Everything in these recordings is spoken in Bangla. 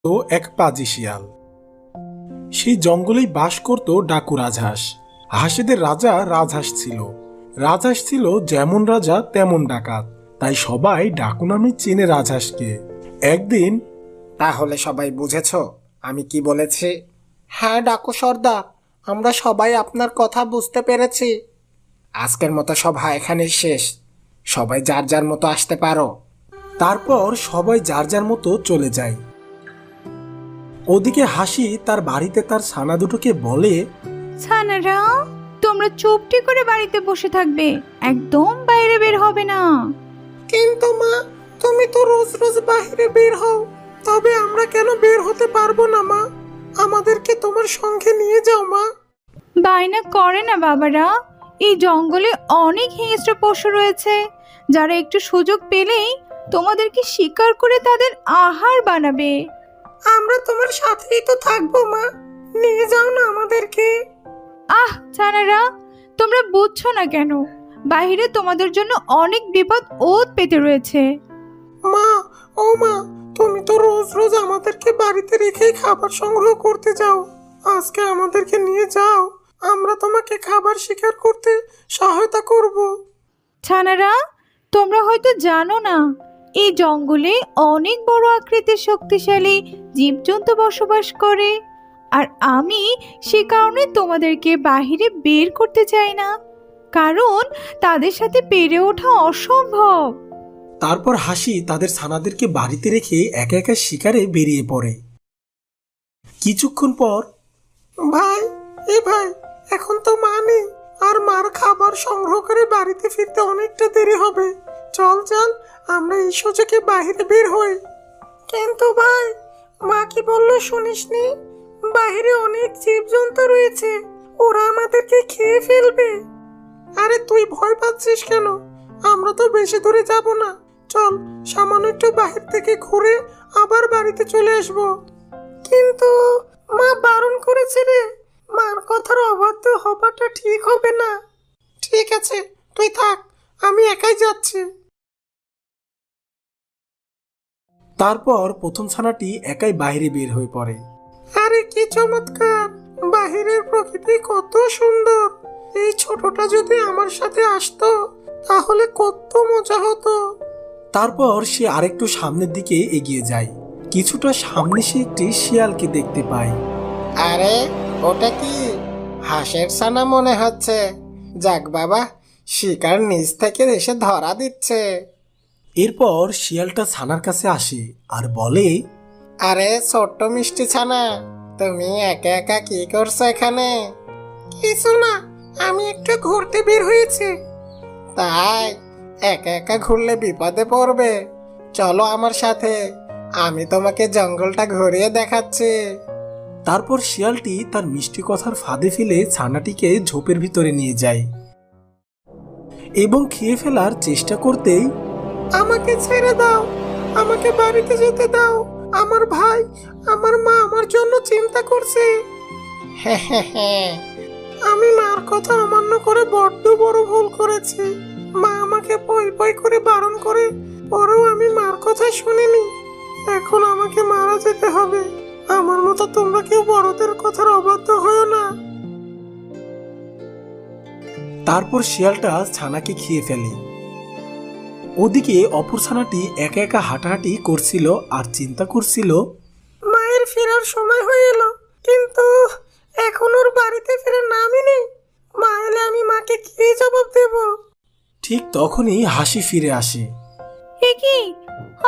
এক পাজি শিয়াল। সেই জঙ্গলেই বাস করত ডাকু রাজহাঁস। হাঁসেদের রাজা রাজহাঁস ছিল। রাজহাঁস ছিল যেমন রাজা তেমন ডাকাত, তাই সবাই ডাকু নামে চেনে রাজহাঁসকে। একদিন, তাহলে সবাই বুঝেছো আমি কি বলেছি? হ্যাঁ ডাকু সর্দার, আমরা সবাই আপনার কথা বুঝতে পেরেছি। আজকের মতো সভা এখানেই শেষ। সবাই যার যার মতো আসতে পারো। তারপর সবাই যার যার মতো চলে যায়। ওদিকে হাসি তার বাড়িতে তার ছানা দুটোকে বলে, ছানারা, তোমরা চুপটি করে বাড়িতে বসে থাকবে, একদম বাইরে বের হবে না। কিন্তু মা, তুমি তো রোজ রোজ বাইরে বের হও, তবে আমরা কেন বের হতে পারবো না মা? আমাদেরকে তোমার সঙ্গে নিয়ে যাও মা। বায়না করে না বাবারা, এই জঙ্গলে অনেক হিংস্র পশু রয়েছে, যারা একটু সুযোগ পেলেই তোমাদেরকে শিকার করে তাদের আহার বানাবে। আমরা তোমার সাথেই তো থাকবো মা, নিয়ে যাও না আমাদেরকে। ছানারা, তোমরা বুঝছো না কেন? বাইরে তোমাদের জন্য অনেক বিপদ ওত পেতে রয়েছে। মা, ও মা, তুমি তো রোজ রোজ আমাদেরকে বাড়িতে রেখেই খাবার সংগ্রহ করতে যাও। আজকে আমাদেরকে নিয়ে যাও, আমরা তোমাকে খাবার শিকার করতে সহায়তা করব। ছানারা, তোমরা হয়তো জানো না, এই জঙ্গলে অনেক বড় আকৃতির শক্তিশালী জীবজন্তু বসবাস করে, আর আমি সে কারণে তোমাদেরকে বাহিরে বের করতে চাই না, কারণ তাদের সাথে পেরে ওঠা অসম্ভব। তারপর হাসি তাদের ছানাদেরকে বাড়িতে রেখে একা একা শিকারে বেরিয়ে পড়ে। কিছুক্ষণ পর, ভাই, ভাই, এখন তো মা নেই, আর মার খাবার সংগ্রহ করে বাড়িতে ফিরতে অনেকটা দেরি হবে। চল চল, আমরা এই সুযোগে বাইরে বের হই। কিন্তু ভাই, মা কি বললো শুনিসনি? বাইরে অনেক জীবজন্তু রয়েছে, ওরা আমাদেরকে খেয়ে ফেলবে। আরে তুই ভয় পাচ্ছিস কেন? আমরা তো বেশি দূরে যাব না। চল, সামান্য একটু বাহির থেকে ঘুরে আবার বাড়িতে চলে আসব। কিন্তু মা বারণ করেছে রে, মার কথার অবাধ্য হবাটা ঠিক হবে না। ঠিক আছে, তুই থাক, আমি একাই যাচ্ছি। তারপর প্রথম ছানাটি একাই বাইরে বের হয়ে পড়ে। আরে কি চমৎকার! বাহিরের প্রকৃতি কত সুন্দর! এই ছোটটা যদি আমার সাথে আসতো তাহলে কত মজা হতো। তারপর সে আরেকটু সামনের দিকে এগিয়ে যায়। কিছুটা সামনে সে একটি শিয়ালকে দেখতে পায়। আরে ওটা কি? হাঁসের ছানা মনে হচ্ছে। যাক বাবা, শিকার নিচ থেকে এসে ধরা দিচ্ছে। এরপর শিয়ালটা ছানার কাছে আসে আর বলে, আরে ছোট্ট মিষ্টি ছানা, তুমি একা একা কি করছো এখানে? কিছু না, আমি একটু ঘুরতে বের হয়েছি। তাই? একা একা ঘুরলে বিপদে পড়বে। চলো আমার সাথে, আমি তোমাকে জঙ্গলটা ঘুরিয়ে দেখাচ্ছি। তারপর শিয়ালটি তার মিষ্টি কথার ফাঁদে ফেলে ছানাটিকে ঝোপের ভিতরে নিয়ে যায় এবং খেয়ে ফেলার চেষ্টা করতেই, আমাকে ছেড়ে দাও, আমাকে বাড়িতে যেতে দাও। আমার ভাই, আমার মা আমার জন্য চিন্তা করছে। আমি মার কথা অমান্য করে বড্ড বড় ভুল করেছি। মা আমাকে পই পই করে বারণ করে, পরেও আমি মার কথা শুনিনি। এখন আমাকে মারা যেতে হবে। আমার মতো তোমরা কেউ বড়দের কথার অবাধ্য হয়ো না। তারপর শিয়ালটা ছানাকে খেয়ে ফেলে। ওদিকে অপর ছানাটি একা একা হাঁটাহাঁটি করছিল আর চিন্তা করছিল, মায়ের ফেরার সময় হয়ে এলো, কিন্তু এখন ওর বাড়িতে ফেরার নামই নেই। মা এলে আমি মাকে কি জবাব দেব? ঠিক তখনই হাসি ফিরে আসে। এ কি,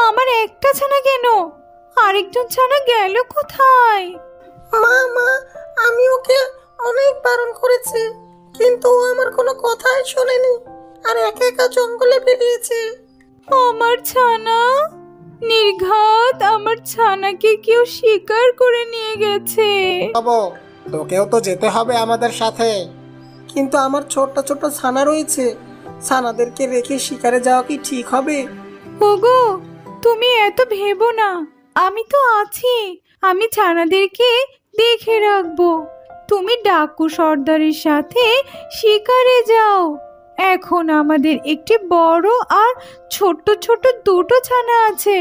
আমার একটা ছানা কেন? আরেকজন ছানা গেল কোথায়? মা, আমি ওকে অনেক বারণ করেছি, কিন্তু ও আমার কোনো কথাই শোনেনি আর একা একা জঙ্গলে বেরিয়েছে। আমার ছানা, নির্ঘাত আমার ছানাকে কেউ শিকার করে নিয়ে গেছে। বাবু, তোকেও তো যেতে হবে আমাদের সাথে। কিন্তু আমার ছোট্ট ছোট্ট ছানা রয়েছে, ছানাদেরকে রেখে শিকারে যাওয়া কি ঠিক হবে? ওগো, তুমি এত ভেবো না, আমি তো আছি। আমি ছানাদেরকে দেখে রাখবো। তুমি ডাকু সর্দারের সাথে শিকারে যাও। এখন আমাদের একটি বড় আর ছোট্ট ছোট্ট দুটো ছানা আছে,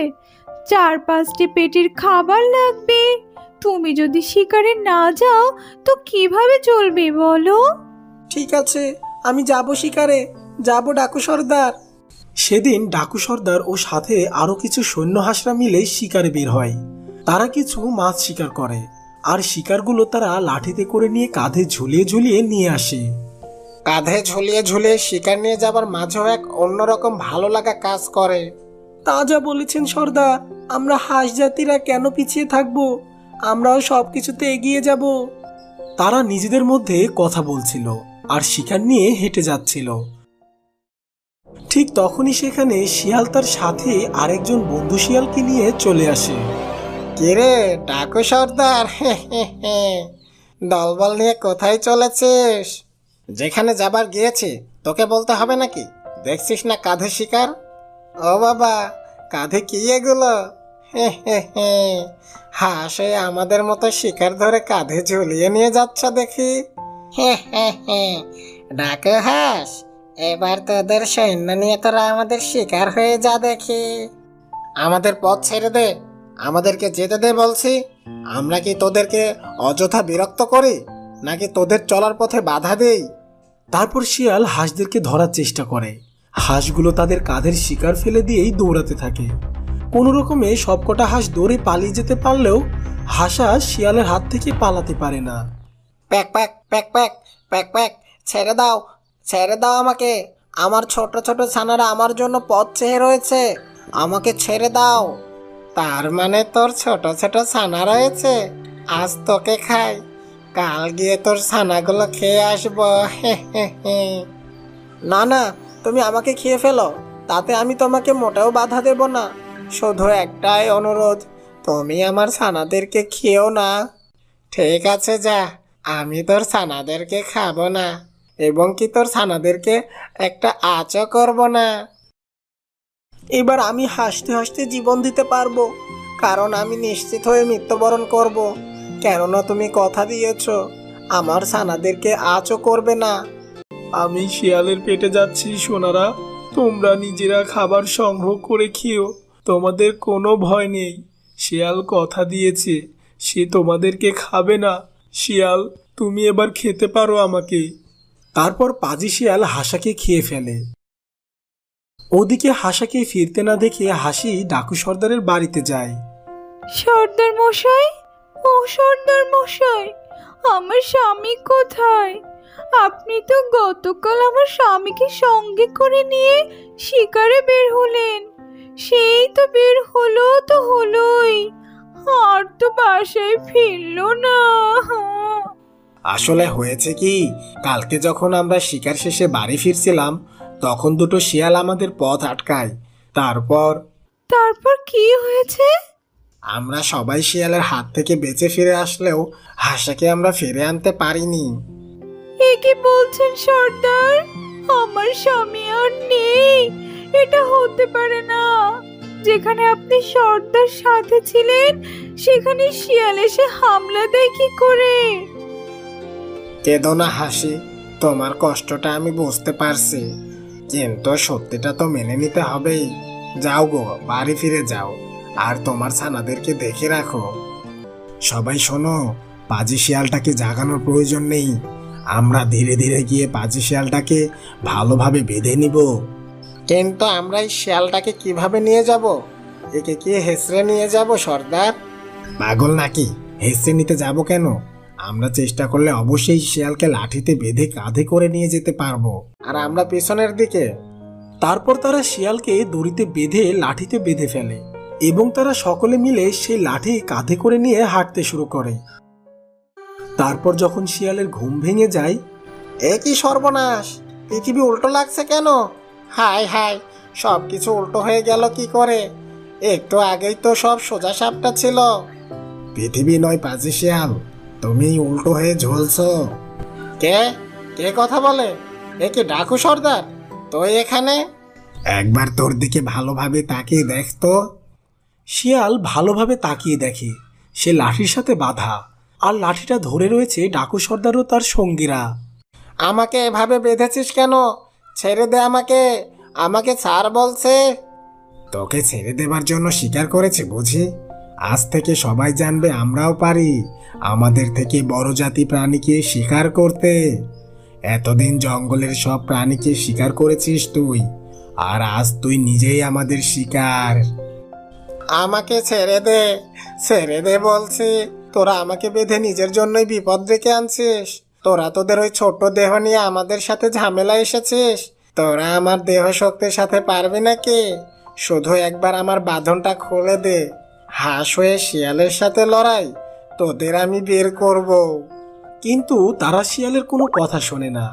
4-5টি পেটের খাবার লাগবে। তুমি যদি শিকারে না যাও তো কিভাবে চলবে বলো? ঠিক আছে, আমি যাব শিকারে, যাব ডাকু সর্দার। সেদিন ডাকু সর্দার ও সাথে আরো কিছু সৈন্য হাঁসরা মিলে শিকারে বের হয়। তারা কিছু মাছ শিকার করে, আর শিকারগুলো তারা লাঠিতে করে নিয়ে কাঁধে ঝুলিয়ে ঝুলিয়ে নিয়ে আসে। কাঁধে ঝুলিয়ে ঝুলিয়ে শিকার নিয়ে যাবার মাঝেও এক অন্যরকম ভালো লাগা কাজ করে। তা যা বলেছেন সর্দার, আমরা হাঁস জাতিরা কেন পিছিয়ে থাকবো? আমরাও সব কিছুতে এগিয়ে যাব। তারা নিজেদের মধ্যে কথা বলছিল আর শিকার নিয়ে হেঁটে যাচ্ছিল। ঠিক তখনই সেখানে শিয়াল তার সাথে আরেকজন বন্ধু শিয়ালকে নিয়ে চলে আসে। কিরে ডাকু সর্দার, দলবল নিয়ে কোথায় চলেছিস? যেখানে যাবার গিয়েছি তোকে বলতে হবে নাকি? দেখছিস না কাঁধে শিকার? ও বাবা, কাঁধে কি এগুলো? হাঁস আমাদের মতো শিকার ধরে কাঁধে ঝুলিয়ে নিয়ে যাচ্ছ দেখি। ডাকু হাঁস, এবার তোদের সৈন্য নিয়ে তোরা আমাদের শিকার হয়ে যা দেখি। আমাদের পথ ছেড়ে দে, আমাদেরকে যেতে দে বলছি। আমরা কি তোদেরকে অযথা বিরক্ত করি, নাকি তোদের চলার পথে বাধা দেই? তারপর শিয়াল হাঁসদেরকে ধরার চেষ্টা করে। হাঁসগুলো তাদের কাঁধের শিকার ফেলে দিয়েই দৌড়াতে থাকে। কোনো রকমে সবকটা হাঁস দৌড়ে পালিয়ে যেতে পারলেও হাঁসা শিয়ালের হাত থেকে পালাতে পারে না। Pack pack pack pack pack pack, ছেড়ে দাও, ছেড়ে দাও আমাকে। আমার ছোট ছোট ছানারা আমার জন্য পথ চেয়ে রয়েছে, আমাকে ছেড়ে দাও। তার মানে তোর ছোট ছোট ছানা রয়েছে? আজ তোকে খাই, কাল গিয়ে তোর ছানাগুলো খেয়ে আসবো। না না, তুমি আমাকে খেয়ে ফেলো, তাতে আমি তোমাকে মোটেও বাধা দেব না। শুধু একটাই অনুরোধ, তুমি আমার ছানাদেরকে খেও না। ঠিক আছে যা, আমি তোর ছানাদেরকে খাবো না, এবং কি তোর ছানাদেরকে একটা আঁচও করব না। এবার আমি হাসতে হাসতে জীবন দিতে পারবো, কারণ আমি নিশ্চিত হয়ে মৃত্যুবরণ করব। কেননা তুমি কথা দিয়েছ আমার ছানাদেরকে আঁচও করবে না। আমি শিয়ালের পেটে যাচ্ছি সোনারা, তোমরা নিজেরা খাবার সংগ্রহ করে খেও, তোমাদের কোনো ভয় নেই। শিয়াল কথা দিয়েছে সে তোমাদেরকে খাবে না। শিয়াল, তুমি এবার খেতে পারো আমাকে। তারপর পাজি শিয়াল হাসাকে খেয়ে ফেলে। ওদিকে হাসাকে ফিরতে না দেখে হাসি ডাকু সর্দারের বাড়িতে যায়। সর্দার মশাই, ও সর্দার মশাই, আমার স্বামী কোথায়? আপনি তো গতকাল আমার স্বামীকে সঙ্গে করে নিয়ে শিকারে বের হলেন। সেই তো বের হলো তো হলোই, আর তো বাসায় ফিরলো না। আসলে হয়েছে কি, কালকে যখন আমরা শিকার শেষে বাড়ি ফিরছিলাম তখন দুটো শিয়াল আমাদের পথ আটকায়। তারপর কি হয়েছে? আমরা সবাই শিয়ালের হাত থেকে বেঁচে ফিরে আসলেও হাসাকে আমরা ফিরে আনতে পারিনি। এ কি বলছেন সর্দার? আমার স্বামী আর নেই? এটা হতে পারে না। যেখানে আপনি সর্দার সাথে ছিলেন সেখানে শিয়াল এসে হামলা দেয় কি করে? কেঁদো না হাসি, তোমার কষ্টটা আমি বুঝতে পারছি, কিন্তু সত্যিটা তো মেনে নিতে হবেই। যাও গো, বাড়ি ফিরে যাও, আর তোমার ছানাদেরকে দেখে রাখো। সবাই শোনো, পাজি শিয়ালটাকে জাগানোর প্রয়োজন নেই। আমরা ধীরে ধীরে গিয়ে পাজি শিয়ালটাকে ভালোভাবে বেঁধে নিব। কিন্তু আমরা এই শিয়ালটাকে কিভাবে নিয়ে যাব? একে কি হেসড়ে নিয়ে যাব সর্দার? পাগল নাকি, হেসে নিতে যাব কেন? আমরা চেষ্টা করলে অবশ্যই শিয়ালকে লাঠিতে বেঁধে কাঁধে করে নিয়ে যেতে পারবো। আর আমরা পেছনের দিকে। তারপর তারা শিয়ালকে দড়িতে বেঁধে লাঠিতে বেঁধে ফেলে এবং তারা সকলে মিলে সেই লাঠি কাঁধে করে নিয়ে হাঁটতে শুরু করে। তারপর যখন শিয়ালের ঘুম ভেঙে যায়, এ কি সর্বনাশ, পৃথিবী উল্টো লাগছে কেন? হায় হায়, সব কিছু উল্টো হয়ে গেল কি করে? একটু আগেই তো সব সোজা সাপটা ছিল। পৃথিবী নয় পাজি শিয়াল, তুমি উল্টো হয়ে ঝুলছো। কে কে কথা বলে? এ কি ডাকু সর্দার? তুই এখানে? একবার তোর দিকে ভালোভাবে তাকিয়ে দেখ তো। শিয়াল ভালোভাবে তাকিয়ে দেখে সে লাঠির সাথে বাঁধা, আর লাঠিটা ধরে রয়েছে ডাকু সর্দার ও তার সঙ্গীরা। আমাকে এভাবে বেঁধেছিস কেন? ছেড়ে দে আমাকে, আমাকে ছাড় বলছে। তোকে ছেড়ে দেবার জন্য স্বীকার করেছে বুঝি? আজ থেকে সবাই জানবে আমরাও পারি আমাদের থেকে বড় জাতি প্রাণীকে শিকার করতে। এতদিন জঙ্গলের সব প্রাণীকে শিকার করেছিস তুই, আর আজ তুই নিজেই আমাদের শিকার। আমাকে ছেড়ে দে বলছি। তোরা আমাকে বেঁধে নিজের জন্যই বিপদ ডেকে আনছিস। তোরা তোদের ওই ছোট্ট দেহ নিয়ে আমাদের সাথে ঝামেলা এসেছিস। তোরা আমার দেহ শক্তির সাথে পারবি নাকি? শুধু একবার আমার বাঁধনটা খুলে দে। হাঁস হয়ে শিয়ালের সাথে লড়াই, তোদের আমি বের করব। কিন্তু তারা শিয়ালের কোনো কথা শোনে না।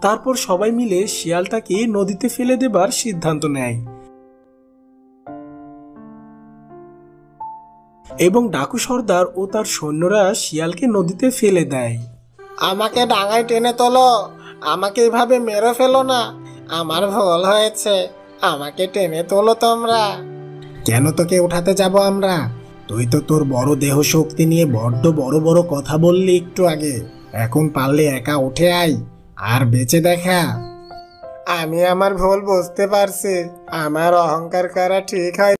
তারপর সবাই মিলে শিয়ালটাকে নদীতে ফেলে দেবার সিদ্ধান্ত নেয় এবং ডাকু সর্দার ও তার সৈন্যরা শিয়ালকে নদীতে ফেলে দেয়। আমাকে ডাঙায় টেনে তোলো, আমাকে এভাবে মেরে ফেলো না। আমার ভুল হয়েছে, আমাকে টেনে তোলো তোমরা। কেন তোকে উঠাতে যাব আমরা? তুই তো তোর বড় দেহ শক্তি নিয়ে বড্ড বড় বড় কথা বললি একটু আগে। এখন পারলে একা উঠে আয় আর বেঁচে দেখা। আমি আমার ভুল বুঝতে পারছি। আমার অহংকার করা ঠিক হয়